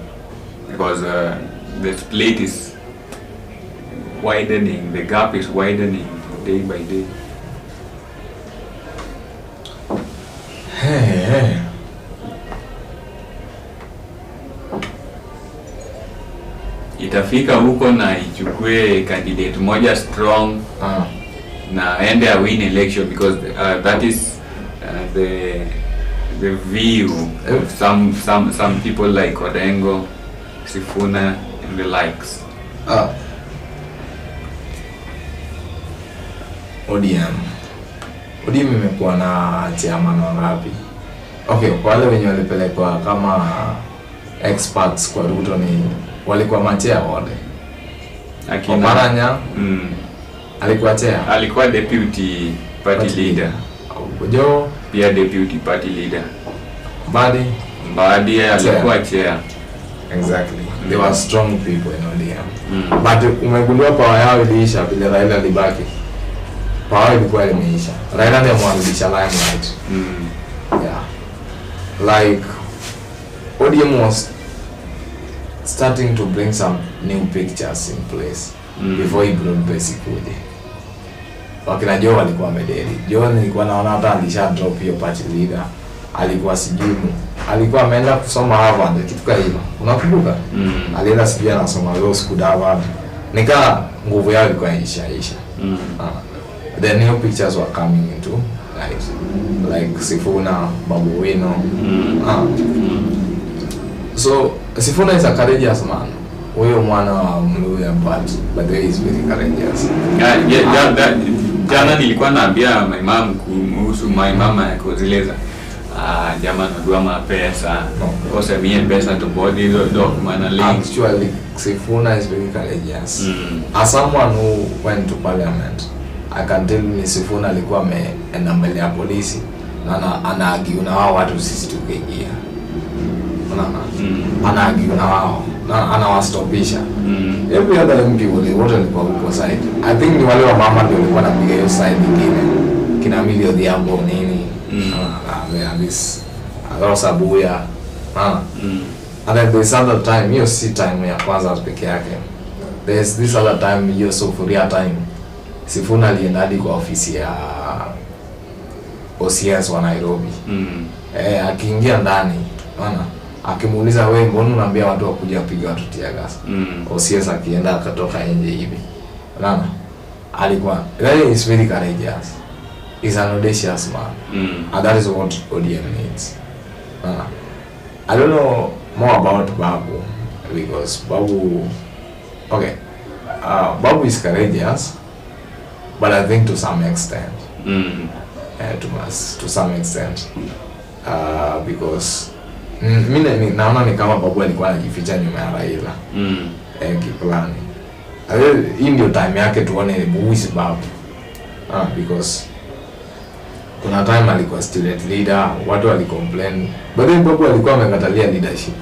Because the split is widening, the gap is widening day by day. Hey. Itafika huko na ichukue candidate moja strong na ende a win election because that is the view of some people like Orengo, Sifuna and the likes. ODM imekuwa na chairman wangapi? Okay, wale wenye walipelekwa kama experts kwa Ruto ni walikuwa machea wote. Oparanya alikuwa chair. Alikuwa deputy party leader. Jo pia deputy party leader. Mbadi alikuwa chair. Exactly. They were strong people in ODM. But umegundua power yao iliisha bila Raila libaki. Power ilikuwa imeisha. Raila ndiye mwanzisha limelight. Yeah. Like ODM was starting to bring some new pictures in place before he brought basic kuje. Wakina Joe walikuwa wamedeli. Joe nilikuwa naona hata alisha drop hiyo party leader. Alikuwa sijui. Alikuwa ameenda kusoma Harvard kitu kama hivyo. Unakumbuka? Alienda sijui anasoma law school Harvard. Nika nguvu yao ilikuwa isha. The new pictures were coming into like Sifuna, Babu Wino. So Sifuna is a courageous man. Huyo mwana wa Mluya but he is very courageous. Jana nilikuwa naambia my mom kuhusu my mama yakozileza. Jamaa najua mapesa. Kosa mie pesa to body dog man link. Actually Sifuna is very courageous. As someone who went to parliament, I can tell you Sifuna alikuwa ameenda mbele ya polisi na anaagiu na wao watu sisi tukiingia. Anaagiu na wao na anawastopisha. Every other MP wote walikuwa huko side. I think ni wale wa mama ndio walikuwa wanapiga hiyo side nyingine. Kina Milio Diambo nini? This Rosa Buya. And then there's other time, hiyo si time ya kwanza peke yake. There's this other time, hiyo sufuria time. Sifuna alienda hadi kwa ofisi ya OCS wa Nairobi. Akiingia ndani, akimuuliza wewe mbona unaambia watu wakuja kupiga watu tear gas? OCS akienda akatoka nje hivi. Alikuwa is very courageous. He's an audacious man. And that is what ODM needs. I don't know more about Babu because Babu is courageous, but I think to some extent. To some extent. Because mimi naona ni kama Babu alikuwa anajificha nyuma ya Raila. Kiplani. Hii ndio time yake tuone who is Babu. Because kuna time alikuwa student leader, watu walicomplain, but then Babu alikuwa amekatalia leadership.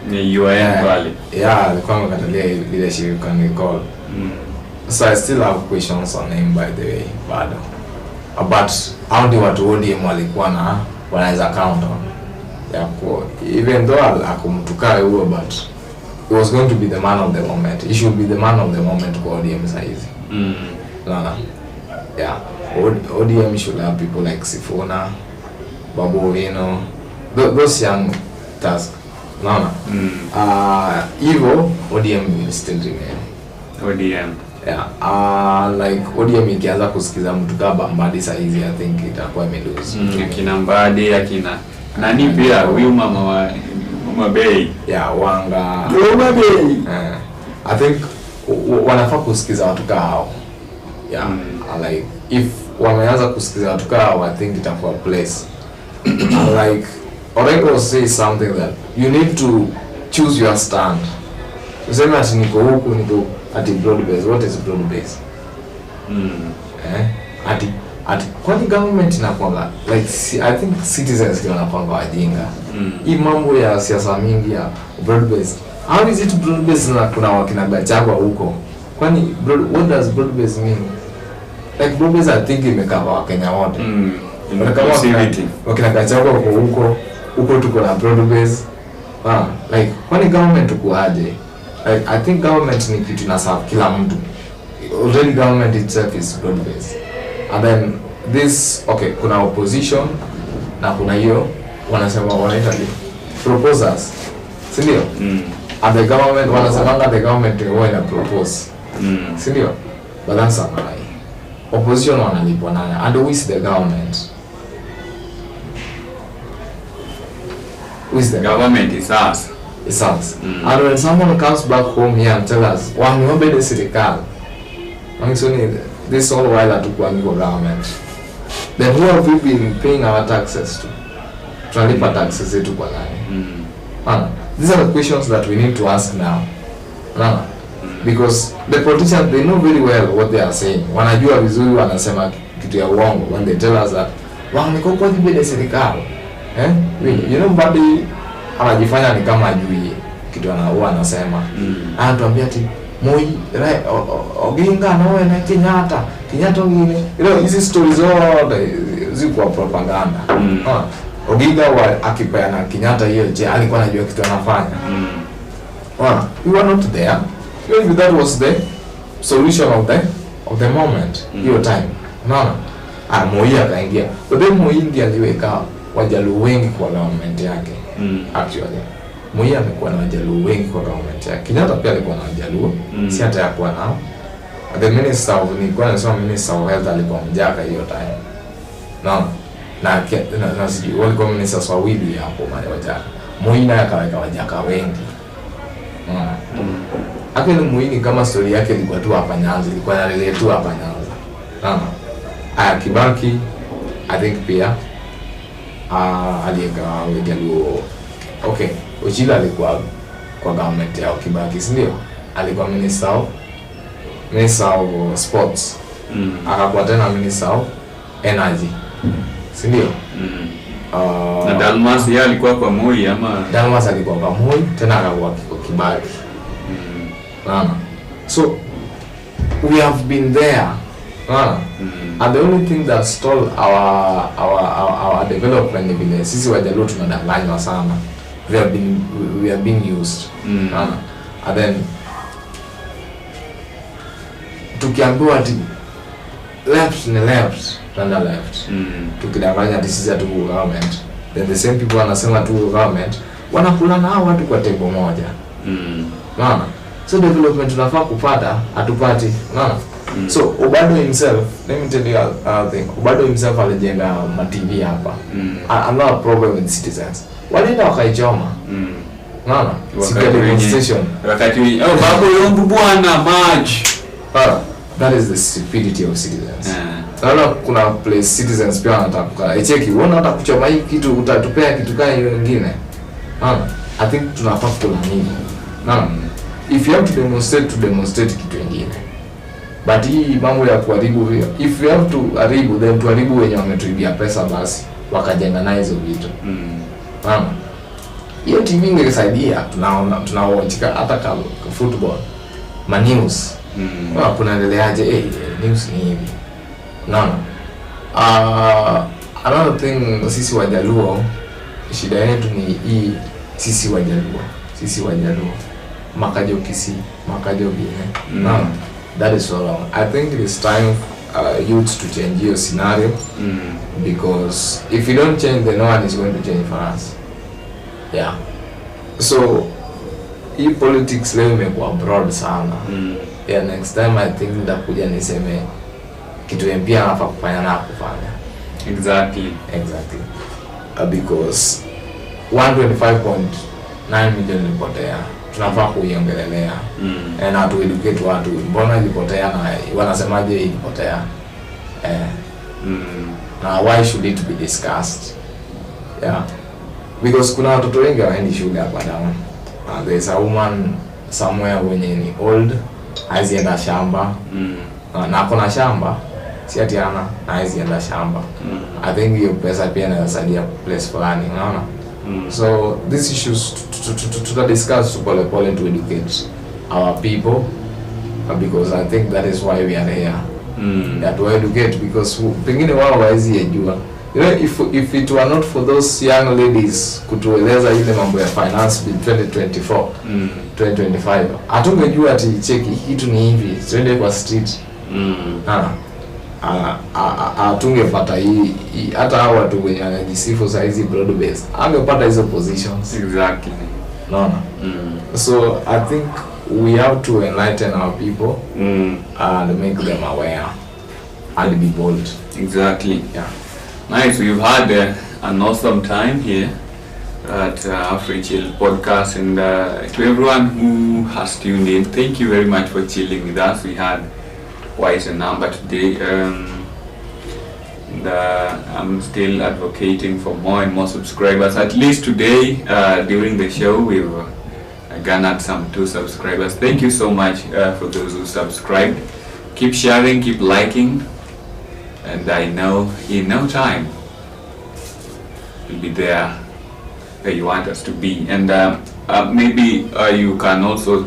Ni UIN pale. Yeah, alikuwa amekatalia leadership, you can recall. So I still have questions on him by the way, but how do watu ODM walikuwa na wanaweza count on? Yeah, even though akumtukaa huo, but he was going to be the man of the moment. He should be the man of the moment kwa ODM size. Yeah, ODM should have people like Sifuna, Babu, you know, those young tasks. Evo, ODM will still remain. ODM. Yeah, like ODM ikianza kusikiza mtu kama Bambadi saa hizi, I think itakuwa imelose. Akina Mbadi, akina nani pia, huyu mama Bay. Yeah, Wanga. Mama Bay. I think wanafaa kusikiza watu kama hao. Yeah, like if wameanza kusikiza watu kama hao, I think itakuwa place. Like Orengo says something that you need to choose your stand. Useme ati niko huku, niko ati broad base. What is broad base? Ati kwani government inakwanga like I think citizens ndio wanakwanga wajinga. Hii mambo ya siasa mingi ya broad base. How is it broad base na kuna wakina Gachagua huko? Kwani what does broad base mean? Like broad base I think imekava Wakenya wote. Wakina Gachagua huko tuko na broad base. Like kwani government tuko aje? Like I think government ni kitu na serve kila mtu. Already government itself is broad base. And then this, okay, kuna opposition na kuna hiyo wanasema wanaita proposers, si ndio? And the government wanasema the government wao ina propose, si ndio? But that's a lie. Opposition wanalipwa nani? And who is the government? Who is the government? Is us. It's us. And when someone comes back home here and tell us wamewombe the serikali, this all while hatukuwa kwa government, then who have we been paying our taxes to? Tunalipa taxes zetu kwa nani? These are the questions that we need to ask now. Because the politicians, they know very well what they are saying. Wanajua vizuri wanasema kitu ya uongo when they tell us that wamekuwa the serikali. You know, body anajifanya ni kama ajui kitu anasema. Anatuambia ati Moi, right, Oginga nawe na Kenyatta ngine. You know, hizi stories all ziko propaganda. Oginga akipeana Kenyatta hiyo je alikuwa anajua kitu anafanya. We were not there. Maybe that was the solution of the moment, hiyo time. Moi akaingia. But then Moi ndiye aliweka Wajaluo wengi kwa government yake. Actually Moi amekuwa na Wajaluo wengi kwa government yake. Kenyatta pia alikuwa na Wajaluo, si hata yakuwa nao. The minister of minister of health alikuwa Mjaka hiyo time. Na sijui walikuwa ministers wawili hapo Wajaka. Moi naye akaweka Wajaka wengi. Actually Moi kama story yake ilikuwa tu hapa Nyanza, ilikuwa na relate tu hapa Nyanza. Kibaki I think pia aliweka Wajaluo. Okay, Ojila alikuwa kwa government ya Kibaki, si ndio? Alikuwa minister of sports. Akakuwa tena minister of energy, si ndio? Na Dalmas yeye alikuwa kwa Moi ama Dalmas alikuwa kwa Moi tena akakuwa kwa Kibaki. So we have been there. And the only thing that stalled our development ni vile sisi Wajaluo tunadanganywa sana. We are being used. And then tukiambiwa ati left ni left, tanda left. Tukidanganya ati sisi hatu government, then the same people wanasema tu government, wanakula na hao watu kwa table moja. So development tunafaa kupata hatupati. So Obado himself, let me tell you a thing. Obado himself alijenga ma TV hapa. I'm not a problem with citizens. Walienda wakaichoma. Secret demonstration. Wakati babu yombu bwana maji. That is the stupidity of citizens. Naona kuna place citizens pia wanataka kukaa. Echeki, unaona hata kuchoma hii kitu utatupea kitu gani hiyo nyingine. I think tunafaa kula nini. If you have to demonstrate kitu kingine. But hii mambo ya kuharibu, if you have to haribu, then tuharibu wenye wametuibia pesa basi wakajenga na hizo vitu. Mama, hiyo TV ingesaidia, tunaona hata kama football, news. Kunaendeleaje? News ni hivi. Naona. Another thing, sisi Wajaluo, shida yetu ni hii, sisi Wajaluo. Makajo Kisii, Makajo Gine. Naona. That is so wrong. I think it is time youths to change your scenario, because if you don't change, then no one is going to change for us. Yeah. So, hii politics leo imekuwa broad sana. Yeah, next time I think nitakuja niseme kitu MP anafaa kufanya na kufanya. Exactly. Because 125.9 million ilipotea. Tunafaa kuiongelelea. Na to educate watu. Mbona ilipotea na wanasemaje ilipotea? Na why should it be discussed? Yeah. Because kuna watoto wengi waendi shule hapa down. There's a woman somewhere wenye ni old, hazienda shamba. Na kuna shamba, si ati ana, hazienda shamba. I think hiyo pesa pia inasaidia place fulani, unaona? So these issues to discuss pole to educate our people, because I think that is why we are here. That to educate, because pengine wao hawezi yajua. You know, if it were not for those young ladies kutueleza ile mambo ya finance bill 2024 2025, hatungejua ati cheki kitu ni hivi, twende kwa street. Hatungepata hii, hata hao watu wenye wanajisifu saa hizi broad based angepata hizo positions. Exactly. No. So I think we have to enlighten our people and make them aware and be bold. Exactly. Yeah. Nice. We've had an awesome time here at Africhill podcast, and to everyone who has tuned in, thank you very much for chilling with us. We had quite a number today, and I'm still advocating for more and more subscribers. At least today, during the show, we've garnered some 2 subscribers. Thank you so much for those who subscribed. Keep sharing, keep liking, and I know in no time we'll be there where you want us to be. And maybe you can also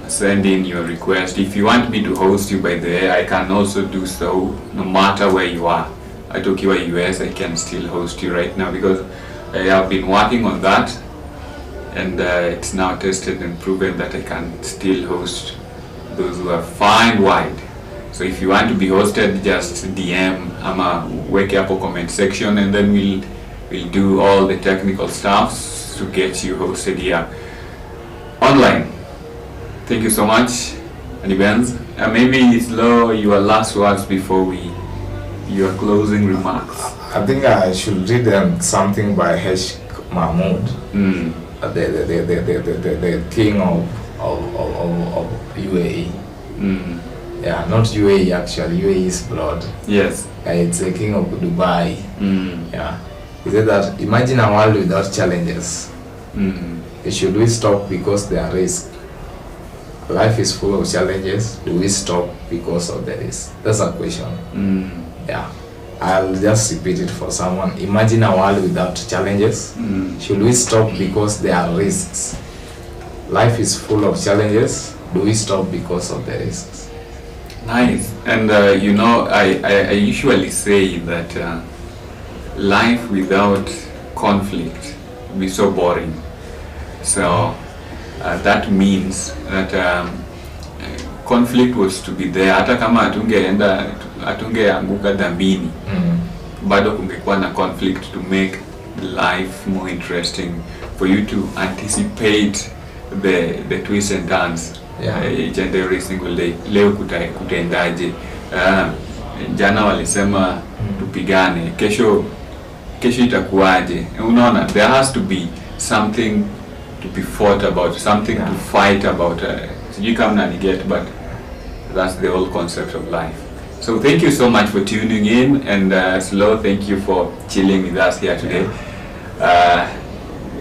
send in your request. If you want me to host you by the way, I can also do so, no matter where you are. At Ukiwa US, I can still host you right now, because I have been working on that, and it's now tested and proven that I can still host those who are far wide. So if you want to be hosted, just DM ama weke hapo comment section, and then we'll do all the technical stuff to get you hosted here online. Thank you so much, Benz. Maybe slow your last words before your closing remarks. I think I should read something by H. Mahmoud, the king of UAE. Yeah, not UAE actually. UAE is blood. Yes. It's the king of Dubai. Yeah. He said that imagine a world without challenges. Should we stop because there are risks? Life is full of challenges. Do we stop because of the risk? That's a question. Yeah. I'll just repeat it for someone. Imagine a world without challenges. Should we stop because there are risks? Life is full of challenges. Do we stop because of the risks? Nice. And you know, I usually say that life without conflict would be so boring. So that means that conflict was to be there. Hata kama hatungeanguka dhambini, bado kungekuwa na conflict to make life more interesting, for you to anticipate the twists and turns. Each and every single day. Leo kutaendaje? Jana walisema tupigane, kesho itakuwaje? Unaona, there has to be something to be fought about, something to fight about. You come and get, but that's the whole concept of life. So thank you so much for tuning in, and Slow, thank you for chilling with us here today.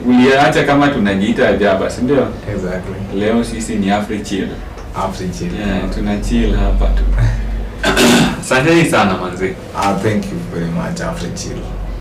Uliacha kama tunajiita ajaba, si ndio? Exactly. Leo sisi ni Africhill. Africhill. Yeah, tunachill hapa tu. Asanteni sana manzi. Thank you very much, Africhill.